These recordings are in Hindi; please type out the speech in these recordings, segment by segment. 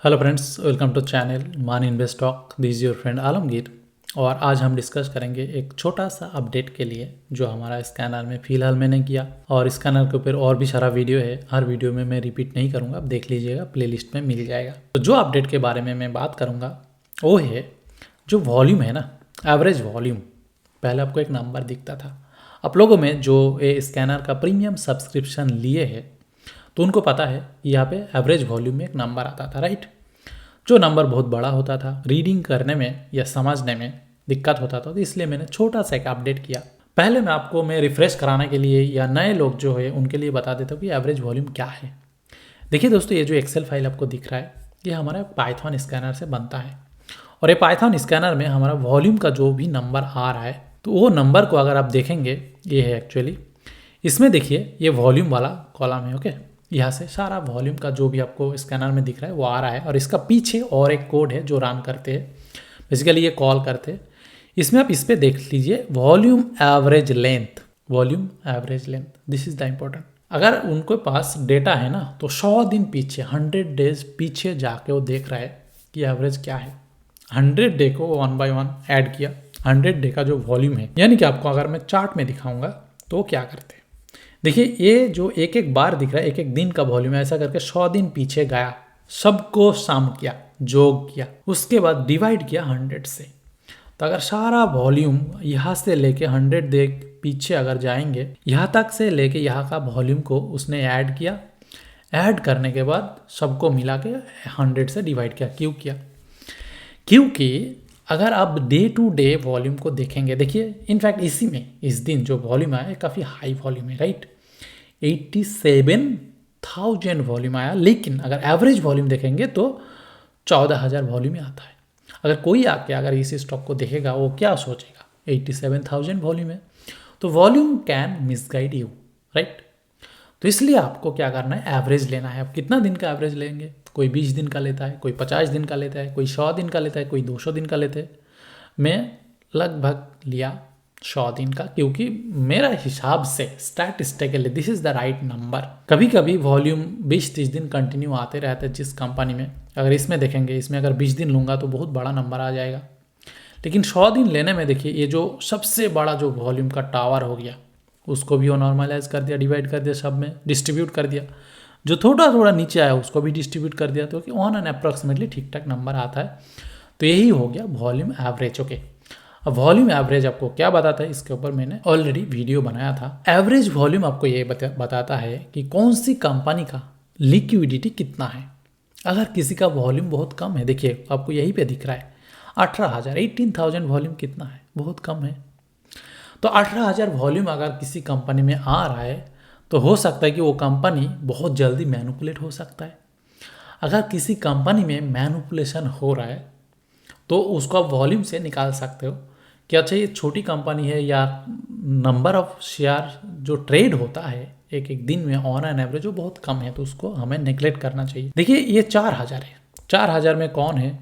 Hello friends, welcome to channel Maan invest talk. This is your friend Alamgir. और आज हम डिस्कस करेंगे एक छोटा सा अपडेट के लिए जो हमारा स्कैनर में फ़िलहाल मैंने किया। और स्कैनर के ऊपर और भी सारा वीडियो है, हर वीडियो में मैं रिपीट नहीं करूँगा, आप देख लीजिएगा, प्लेलिस्ट में मिल जाएगा। तो जो अपडेट के बारे में मैं बात करूँगा वो है जो वॉल्यूम है ना, एवरेज वॉल्यूम। पहले आपको एक नंबर दिखता था। आप लोगों में जो ये स्कैनर का प्रीमियम सब्सक्रिप्शन लिए है तो उनको पता है कि यहाँ पे एवरेज वॉल्यूम में एक नंबर आता था, राइट। जो नंबर बहुत बड़ा होता था, रीडिंग करने में या समझने में दिक्कत होता था, तो इसलिए मैंने छोटा सा एक अपडेट किया। पहले मैं रिफ्रेश कराने के लिए या नए लोग जो है उनके लिए बता देता हूँ कि एवरेज वॉल्यूम क्या है। देखिए दोस्तों, ये जो एक्सेल फाइल आपको दिख रहा है ये हमारा पाइथन स्कैनर से बनता है। और ये पाइथन स्कैनर में हमारा वॉल्यूम का जो भी नंबर आ रहा है तो वो नंबर को अगर आप देखेंगे, ये है एक्चुअली, इसमें देखिए ये वॉल्यूम वाला कॉलम है। ओके, यहाँ से सारा वॉल्यूम का जो भी आपको स्कैनर में दिख रहा है वो आ रहा है। और इसका पीछे और एक कोड है जो रन करते हैं, बेसिकली ये कॉल करते हैं। इसमें आप इस पर देख लीजिए volume average length, volume average length, this is the important. अगर उनके पास डेटा है ना तो 100 दिन पीछे, 100 डेज पीछे जाके वो देख रहा है कि एवरेज क्या है। 100 डे को 1 बाय 1 ऐड किया, 100 डे का जो वॉल्यूम है, यानी कि आपको अगर मैं चार्ट में दिखाऊंगा तो वो क्या करते हैं। देखिए ये जो एक एक बार दिख रहा है, एक एक दिन का वॉल्यूम है, ऐसा करके 100 दिन पीछे गया, सबको सम किया, जोग किया, उसके बाद डिवाइड किया 100 से। तो अगर सारा वॉल्यूम यहाँ से लेके 100 दे पीछे अगर जाएंगे, यहाँ तक से लेके यहाँ का वॉल्यूम को उसने ऐड किया, ऐड करने के बाद सबको मिला के 100 से डिवाइड किया। क्यों किया? क्योंकि अगर आप डे टू डे वॉल्यूम को देखेंगे, देखिए इनफैक्ट इसी में इस दिन जो वॉल्यूम आया काफ़ी हाई वॉल्यूम है, राइट। 87,000 वॉल्यूम आया, लेकिन अगर एवरेज वॉल्यूम देखेंगे तो 14,000 वॉल्यूम ही आता है। अगर कोई आके अगर इस स्टॉक को देखेगा वो क्या सोचेगा, 87,000 वॉल्यूम है, तो volume can misguide you, right. तो इसलिए आपको क्या करना है, एवरेज लेना है। आप कितना दिन का एवरेज लेंगे? कोई 20 दिन का लेता है, कोई 50 दिन का लेता है, कोई 100 दिन का लेता है, कोई 200 दिन का लेते हैं। मैं लगभग लिया 100 दिन का, क्योंकि मेरा हिसाब से statistically this is the right number. कभी कभी वॉल्यूम 20-30 दिन कंटिन्यू आते रहते हैं जिस कंपनी में। अगर इसमें देखेंगे, इसमें अगर 20 दिन लूँगा तो बहुत बड़ा नंबर आ जाएगा, लेकिन 100 दिन लेने में देखिए ये जो सबसे बड़ा जो वॉल्यूम का टावर हो गया उसको भी वो नॉर्मलाइज कर दिया, डिवाइड कर दिया, सब में डिस्ट्रीब्यूट कर दिया। जो थोड़ा थोड़ा नीचे आया उसको भी डिस्ट्रीब्यूट कर दिया, तो कि ऑन एन अप्रॉक्सीमेटली ठीक ठाक नंबर आता है। तो यही हो गया वॉल्यूम एवरेज। ओके, अब वॉल्यूम एवरेज आपको क्या बताता है, इसके ऊपर मैंने ऑलरेडी वीडियो बनाया था। एवरेज वॉल्यूम आपको ये बताता है कि कौन सी कंपनी का लिक्विडिटी कितना है। अगर किसी का वॉल्यूम बहुत कम है, देखिए आपको यहीं पे दिख रहा है 18,000 वॉल्यूम कितना है, बहुत कम है। तो 18,000 वॉल्यूम अगर किसी कंपनी में आ रहा है तो हो सकता है कि वो कंपनी बहुत जल्दी मैनिपुलेट हो सकता है। अगर किसी कंपनी में मैनिपुलेशन हो रहा है तो उसको आप वॉल्यूम से निकाल सकते हो कि अच्छा ये छोटी कंपनी है, या नंबर ऑफ शेयर जो ट्रेड होता है एक एक दिन में ऑन एन एवरेज वो बहुत कम है, तो उसको हमें नेगलेक्ट करना चाहिए। देखिए ये 4,000 है, 4,000 में कौन है?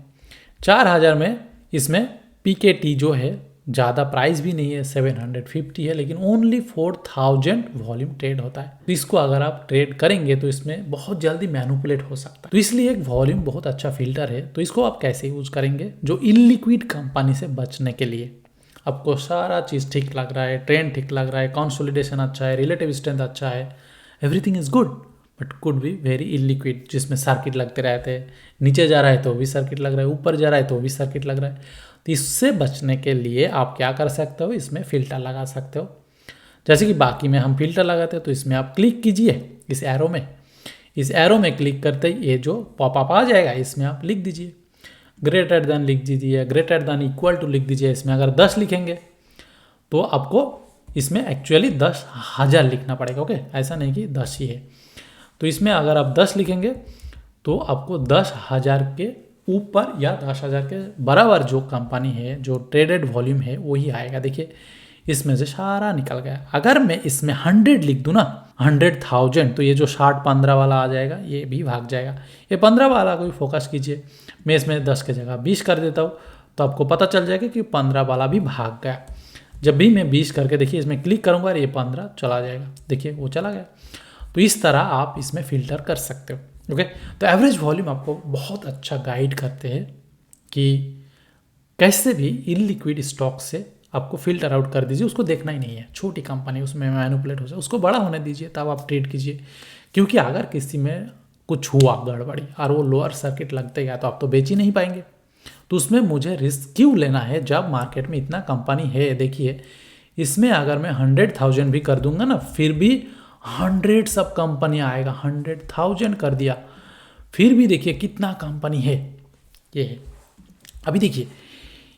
4,000 में इसमें PKT जो है ज़्यादा प्राइस भी नहीं है, 750 है, लेकिन ओनली 4,000 वॉल्यूम ट्रेड होता है। तो इसको अगर आप ट्रेड करेंगे तो इसमें बहुत जल्दी मैनिपुलेट हो सकता है। तो इसलिए एक वॉल्यूम बहुत अच्छा फिल्टर है। तो इसको आप कैसे यूज़ करेंगे? जो इनलिक्विड कंपनी से बचने के लिए आपको सारा चीज़ ठीक लग रहा है, ट्रेंड ठीक लग रहा है, कंसोलिडेशन अच्छा है, रिलेटिव स्ट्रेंथ अच्छा है, everything is good, but could be very illiquid, जिसमें सर्किट लगते रहते हैं, नीचे जा रहा है तो भी सर्किट लग रहा है, ऊपर जा रहा है तो भी सर्किट लग रहा है। तो इससे बचने के लिए आप क्या कर सकते हो, इसमें फ़िल्टर लगा सकते हो। जैसे कि बाकी में हम फिल्टर लगाते हैं, तो इसमें आप क्लिक कीजिए इस एरो में, इस एरो में क्लिक करते ही ये जो पॉपअप आ जाएगा इसमें आप लिख दीजिए ग्रेटर देन, लिख दीजिए ग्रेटर देन, इक्वल टू लिख दीजिए। इसमें अगर 10 लिखेंगे तो आपको इसमें एक्चुअली 10,000 लिखना पड़ेगा। ओके, ऐसा नहीं कि 10 ही है। तो इसमें अगर आप 10 लिखेंगे तो आपको 10,000 के ऊपर या 10,000 के बराबर जो कंपनी है, जो ट्रेडेड वॉल्यूम है, वही आएगा। देखिए इसमें से सारा निकल गया। अगर मैं इसमें 100 लिख दूँ ना, 100,000, तो ये जो 60-15 वाला आ जाएगा ये भी भाग जाएगा। ये 15 वाला कोई फोकस कीजिए, मैं इसमें 10 के जगह 20 कर देता हूँ, तो आपको पता चल जाएगा कि 15 वाला भी भाग गया। जब भी मैं 20 करके देखिए इसमें क्लिक करूँगा, ये 15 चला जाएगा, देखिए वो चला गया। तो इस तरह आप इसमें फ़िल्टर कर सकते हो। ओके, तो एवरेज वॉल्यूम आपको बहुत अच्छा गाइड करते हैं कि कैसे भी इलिक्विड स्टॉक से आपको फिल्टर आउट कर दीजिए, उसको देखना ही नहीं है, छोटी कंपनी उसमें मैनिपुलेट हो जाए, उसको बड़ा होने दीजिए तब आप ट्रेड कीजिए। क्योंकि अगर किसी में कुछ हुआ गड़बड़ी और वो लोअर सर्किट लगते गया तो आप तो बेच ही नहीं पाएंगे। तो उसमें मुझे रिस्क क्यों लेना है जब मार्केट में इतना कंपनी है। देखिए इसमें अगर मैं 100,000 भी कर दूंगा ना, फिर भी 100 सब कंपनी आएगा, 100,000 कर दिया फिर भी देखिए कितना कंपनी है, ये है। अभी देखिए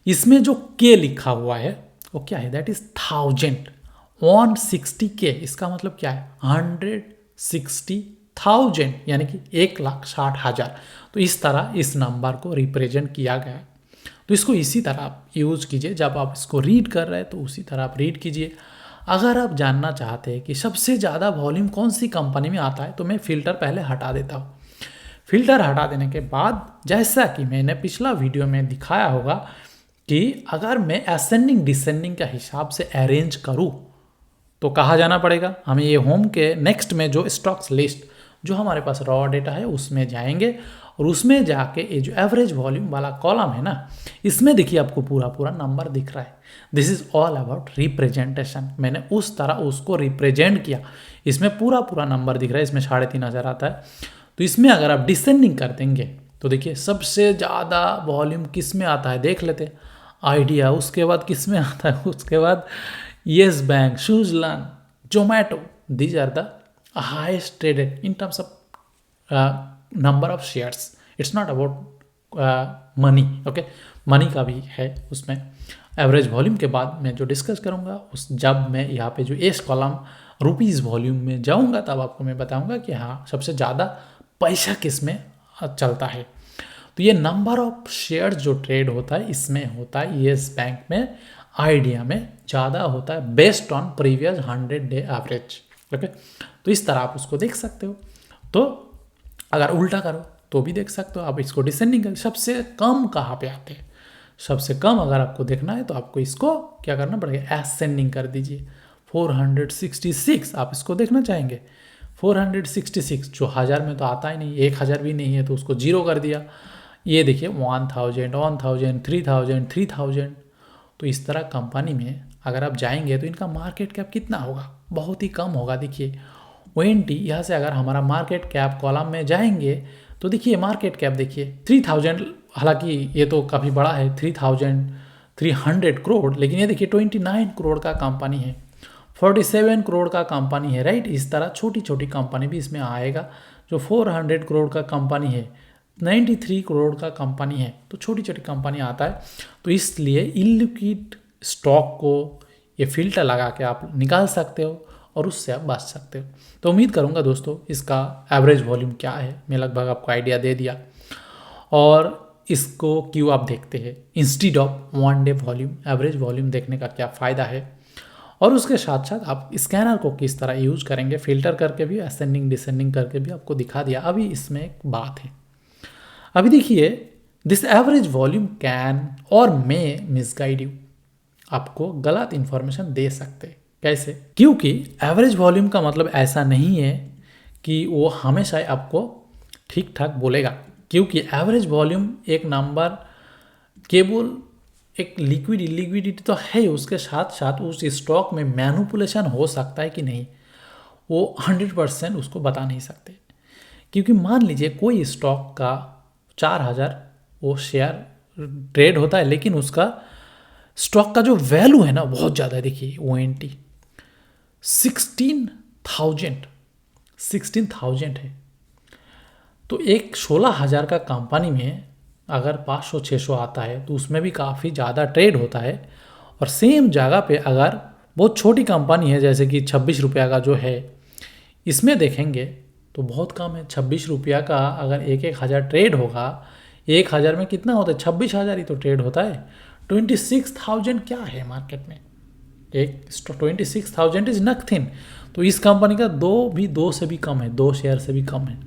इसमें जो के लिखा हुआ है वो क्या है, दैट इज 1,60K। इसका मतलब क्या है, 160,000 यानी कि 1,60,000। तो इस तरह इस नंबर को रिप्रेजेंट किया गया है। तो इसको इसी तरह आप यूज़ कीजिए, जब आप इसको रीड कर रहे हैं तो उसी तरह आप रीड कीजिए। अगर आप जानना चाहते हैं कि सबसे ज़्यादा वॉल्यूम कौन सी कंपनी में आता है तो मैं फ़िल्टर पहले हटा देता हूँ। फ़िल्टर हटा देने के बाद जैसा कि मैंने पिछला वीडियो में दिखाया होगा कि अगर मैं असेंडिंग डिसेंडिंग का हिसाब से अरेंज करूँ तो कहाँ जाना पड़ेगा, हमें ये होम के नेक्स्ट में जो स्टॉक्स लिस्ट जो हमारे पास रॉ डेटा है उसमें जाएंगे और उसमें जाके ये जो एवरेज वॉल्यूम वाला कॉलम है ना, इसमें देखिए आपको पूरा पूरा नंबर दिख रहा है। This is all about representation. मैंने उस तरह उसको रिप्रेजेंट किया, इसमें पूरा पूरा नंबर दिख रहा है, इसमें 3,500 आता है। तो इसमें अगर आप डिसेंडिंग कर देंगे तो देखिए सबसे ज़्यादा वॉल्यूम किस में आता है देख लेते हैं, आइडिया। उसके बाद किस में आता है, उसके बाद Yes Bank, Suzlon, Zomato. These are the highest traded in terms of number of shares. It's not about money, okay, money का भी है उसमें। एवरेज वॉल्यूम के बाद मैं जो डिस्कस करूंगा उस जब मैं यहाँ पे जो एस कॉलम रुपीज़ वॉल्यूम में जाऊंगा तब आपको मैं बताऊंगा कि हाँ सबसे ज़्यादा पैसा किस में चलता है। तो ये नंबर ऑफ शेयर्स जो ट्रेड होता है इसमें होता है येस बैंक में, आइडिया में ज़्यादा होता है based on previous 100 day average. Okay, तो इस तरह आप उसको देख सकते हो। तो अगर उल्टा करो तो भी देख सकते हो, आप इसको डिसेंडिंग कर। सबसे कम कहाँ पे आते हैं, सबसे कम अगर आपको देखना है तो आपको इसको क्या करना पड़ेगा, असेंडिंग कर दीजिए। 466 आप इसको देखना चाहेंगे, 466 जो 1000 में तो आता ही नहीं, 1000 भी नहीं है तो उसको 0 कर दिया। ये देखिए 1000, 1000, 3000, 3000। तो इस तरह कंपनी में अगर आप जाएंगे तो इनका मार्केट कैप कितना होगा, बहुत ही कम होगा। देखिए ONT यहाँ से अगर हमारा मार्केट कैप कॉलम में जाएंगे तो देखिए मार्केट कैप देखिए 3000, हालांकि ये तो काफ़ी बड़ा है 3,300 करोड़, लेकिन ये देखिए 29 करोड़ का कंपनी है, 47 करोड़ का कंपनी है, राइट। इस तरह छोटी छोटी कंपनी भी इसमें आएगा। जो 400 करोड़ का कंपनी है, 93 करोड़ का कंपनी है, तो छोटी छोटी कंपनी आता है। तो इसलिए इलिक्विड स्टॉक को ये फिल्टर लगा के आप निकाल सकते हो और उससे आप बच सकते हो। तो उम्मीद करूंगा दोस्तों इसका एवरेज वॉल्यूम क्या है मैं लगभग आपको आइडिया दे दिया, और इसको क्यों आप देखते हैं instead of 1 day volume, average volume देखने का क्या फ़ायदा है, और उसके साथ साथ आप स्कैनर को किस तरह यूज करेंगे, फिल्टर करके भी, असेंडिंग डिसेंडिंग करके भी आपको दिखा दिया। अभी इसमें एक बात है, अभी देखिए दिस एवरेज वॉल्यूम कैन और मे मिसगाइड यू, आपको गलत इंफॉर्मेशन दे सकते हैं। कैसे, क्योंकि एवरेज वॉल्यूम का मतलब ऐसा नहीं है कि वो हमेशा आपको ठीक ठाक बोलेगा, क्योंकि एवरेज वॉल्यूम एक नंबर केवल एक लिक्विड इलिक्विडिटी तो है, उसके साथ साथ उस स्टॉक में मैनिपुलेशन हो सकता है कि नहीं वो 100% उसको बता नहीं सकते। क्योंकि मान लीजिए कोई स्टॉक का 4000 वो शेयर ट्रेड होता है, लेकिन उसका स्टॉक का जो वैल्यू है ना बहुत ज़्यादा है। देखिए ONT 16,000 है, तो एक 16,000 का कंपनी में अगर 500-600 आता है तो उसमें भी काफ़ी ज़्यादा ट्रेड होता है। और सेम जगह पे अगर बहुत छोटी कंपनी है जैसे कि 26 रुपया का जो है, इसमें देखेंगे तो बहुत कम है। 26 रुपया का अगर 1,000 ट्रेड होगा, 1,000 में कितना होता है, 26,000 ही तो ट्रेड होता है। 26,000 क्या है मार्केट में, एक 26,000 इज नथिंग। तो इस कंपनी का दो से भी कम है, 2 शेयर से भी कम है।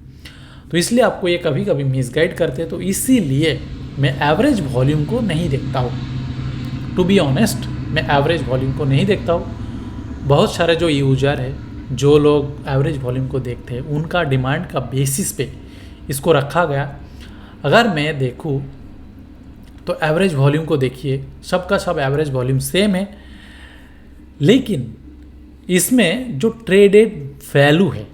तो इसलिए आपको ये कभी कभी मिसगाइड करते हैं। तो इसीलिए मैं एवरेज वॉल्यूम को नहीं देखता हूँ, टू बी ऑनेस्ट मैं एवरेज वॉल्यूम को नहीं देखता हूँ। बहुत सारे जो यूजर है, जो लोग एवरेज वॉल्यूम को देखते हैं, उनका डिमांड का बेसिस पे इसको रखा गया। अगर मैं देखूँ तो एवरेज वॉल्यूम को देखिए, सबका सब एवरेज वॉल्यूम सेम है, लेकिन इसमें जो ट्रेडेड वैल्यू है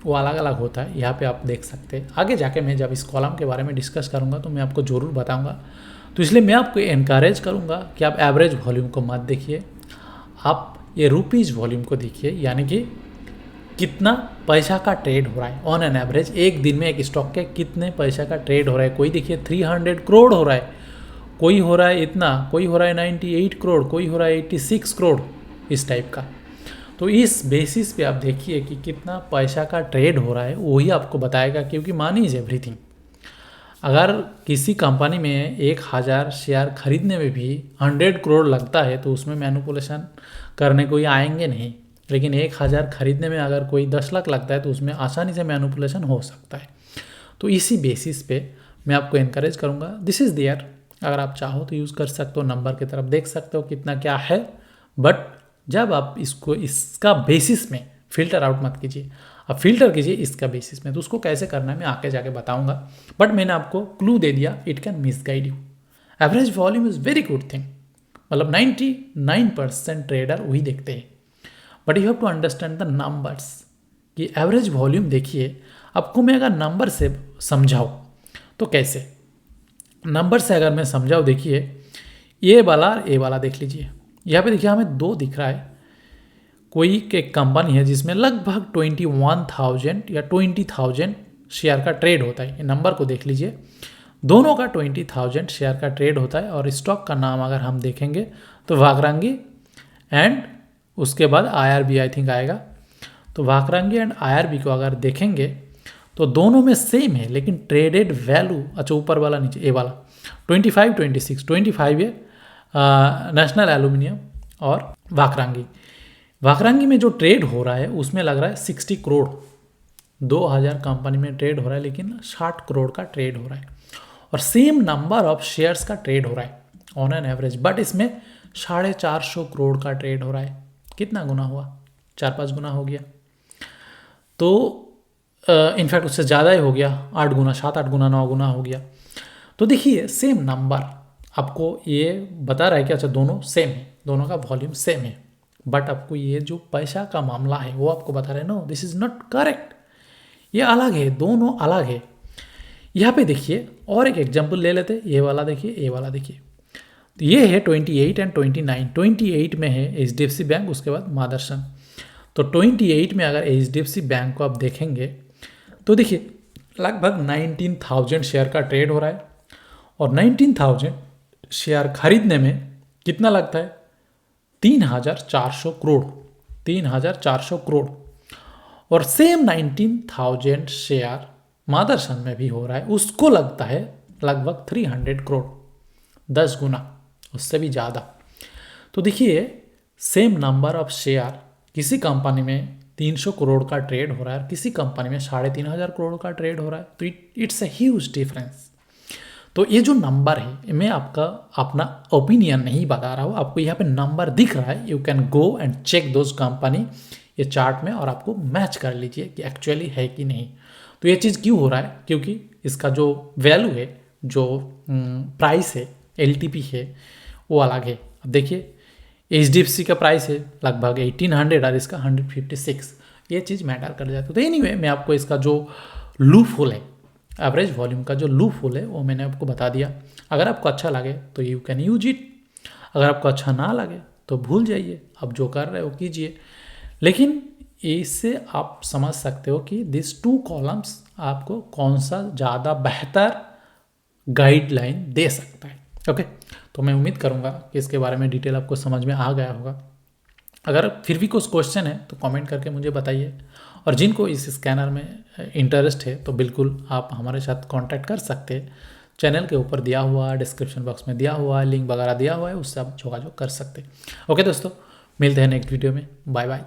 वो अलग अलग होता है। यहाँ पे आप देख सकते हैं। आगे जाके मैं जब इस कॉलम के बारे में डिस्कस करूँगा तो मैं आपको ज़रूर बताऊँगा। तो इसलिए मैं आपको एनकरेज करूँगा कि आप एवरेज वॉल्यूम को मत देखिए, आप ये रुपीज़ वॉल्यूम को देखिए, यानी कि कितना पैसा का ट्रेड हो रहा है ऑन एन एवरेज। एक दिन में एक स्टॉक के कितने पैसा का ट्रेड हो रहा है। कोई देखिए 300 करोड़ हो रहा है, कोई हो रहा है इतना, कोई हो रहा है 98 करोड़, कोई हो रहा है 86 करोड़, इस टाइप का। तो इस बेसिस पे आप देखिए कि कितना पैसा का ट्रेड हो रहा है, वही आपको बताएगा। क्योंकि मनी इज एवरीथिंग। अगर किसी कंपनी में 1000 शेयर खरीदने में भी 100 करोड़ लगता है तो उसमें मैनिपुलेशन करने कोई आएंगे नहीं। लेकिन 1000 खरीदने में अगर कोई 10 लाख लगता है तो उसमें आसानी से मैनिपुलेशन हो सकता है। तो इसी बेसिस पे मैं आपको इनकरेज करूँगा। दिस इज़ देयर, अगर आप चाहो तो यूज़ कर सकते हो, नंबर की तरफ देख सकते हो कितना क्या है। बट जब आप इसको इसका बेसिस में फ़िल्टर आउट मत कीजिए, आप फिल्टर कीजिए इसका बेसिस में। तो उसको कैसे करना है मैं आगे जाके बताऊंगा। बट मैंने आपको क्लू दे दिया, it can misguide you. Average volume is very good thing, मतलब 99% ट्रेडर वही देखते हैं। But you have to understand the numbers कि एवरेज वॉल्यूम देखिए। आपको मैं अगर नंबर से समझाऊँ तो कैसे, नंबर से अगर मैं समझाऊँ, देखिए ये वाला और ये वाला देख लीजिए। यहाँ पे देखिए हमें 2 दिख रहा है। कोई एक कंपनी है जिसमें लगभग 21,000 या 20,000 शेयर का ट्रेड होता है। ये नंबर को देख लीजिए, दोनों का 20,000 शेयर का ट्रेड होता है। और स्टॉक का नाम अगर हम देखेंगे तो वाकरंगी एंड उसके बाद IRB आई थिंक आएगा। तो वाकरंगी एंड IRB को अगर देखेंगे तो दोनों में सेम है, लेकिन ट्रेडेड वैल्यू, अच्छा ऊपर वाला नीचे ए वाला 25, 26, 25 है नेशनल एल्यूमिनियम और वाकरंगी में जो ट्रेड हो रहा है उसमें लग रहा है 60 करोड़। 2000 कंपनी में ट्रेड हो रहा है, लेकिन 60 करोड़ का ट्रेड हो रहा है। और सेम नंबर ऑफ शेयर्स का ट्रेड हो रहा है ऑन एन एवरेज, बट इसमें 450 करोड़ का ट्रेड हो रहा है। कितना गुना हुआ? 4-5 गुना हो गया। तो इनफैक्ट उससे ज़्यादा ही हो गया, 8 गुना, 7-8 गुना, 9 गुना हो गया। तो देखिए सेम नंबर आपको ये बता रहा है कि अच्छा दोनों सेम है, दोनों का वॉल्यूम सेम है। बट आपको ये जो पैसा का मामला है वो आपको बता रहे हैं no, this is not correct, ये अलग है, दोनों अलग है। यहाँ पे देखिए और एक एग्जांपल ले लेते हैं। ये वाला देखिए, ये वाला देखिए। तो ये है 28 एंड 29। 28 में है HDFC बैंक, उसके बाद मदरसन। तो 28 में अगर HDFC बैंक को आप देखेंगे तो देखिए लगभग 19,000 शेयर का ट्रेड हो रहा है। और 19,000 शेयर खरीदने में कितना लगता है? 3,400 करोड़। 3,400 करोड़। और सेम 19,000 शेयर मदरसन में भी हो रहा है, उसको लगता है लगभग 300 करोड़, 10 गुना, उससे भी ज़्यादा। तो देखिए सेम नंबर ऑफ शेयर, किसी कंपनी में 300 करोड़ का ट्रेड हो रहा है और किसी कंपनी में 3,500 करोड़ का ट्रेड हो रहा है। तो इट्स अ ह्यूज डिफरेंस। तो ये जो नंबर है, मैं आपका अपना ओपिनियन नहीं बता रहा हूँ, आपको यहाँ पे नंबर दिख रहा है, you can go and check those company ये चार्ट में और आपको मैच कर लीजिए कि एक्चुअली है कि नहीं। तो ये चीज़ क्यों हो रहा है? क्योंकि इसका जो वैल्यू है, जो प्राइस है, LTP है, वो अलग है। अब देखिए HDFC का प्राइस है लगभग 1800 और इसका 156। ये चीज़ मैटर कर जाती है। तो एनीवे मैं आपको इसका जो लूप होल है, एवरेज वॉल्यूम का जो लूप होल है, वो मैंने आपको बता दिया। अगर आपको अच्छा लगे तो यू कैन यूज इट, अगर आपको अच्छा ना लगे तो भूल जाइए, आप जो कर रहे हो कीजिए। लेकिन इससे आप समझ सकते हो कि दिस 2 कॉलम्स आपको कौन सा ज़्यादा बेहतर गाइडलाइन दे सकता है। ओके, तो मैं उम्मीद करूँगा कि इसके बारे में डिटेल आपको समझ में आ गया होगा। अगर फिर भी कुछ क्वेश्चन है तो कमेंट करके मुझे बताइए। और जिनको इस स्कैनर में इंटरेस्ट है तो बिल्कुल आप हमारे साथ कांटेक्ट कर सकते हैं। चैनल के ऊपर दिया हुआ, डिस्क्रिप्शन बॉक्स में दिया हुआ, लिंक वगैरह दिया हुआ है, उससे आप जोगाजोग कर सकते हैं। ओके दोस्तों, मिलते हैं नेक्स्ट वीडियो में। Bye bye.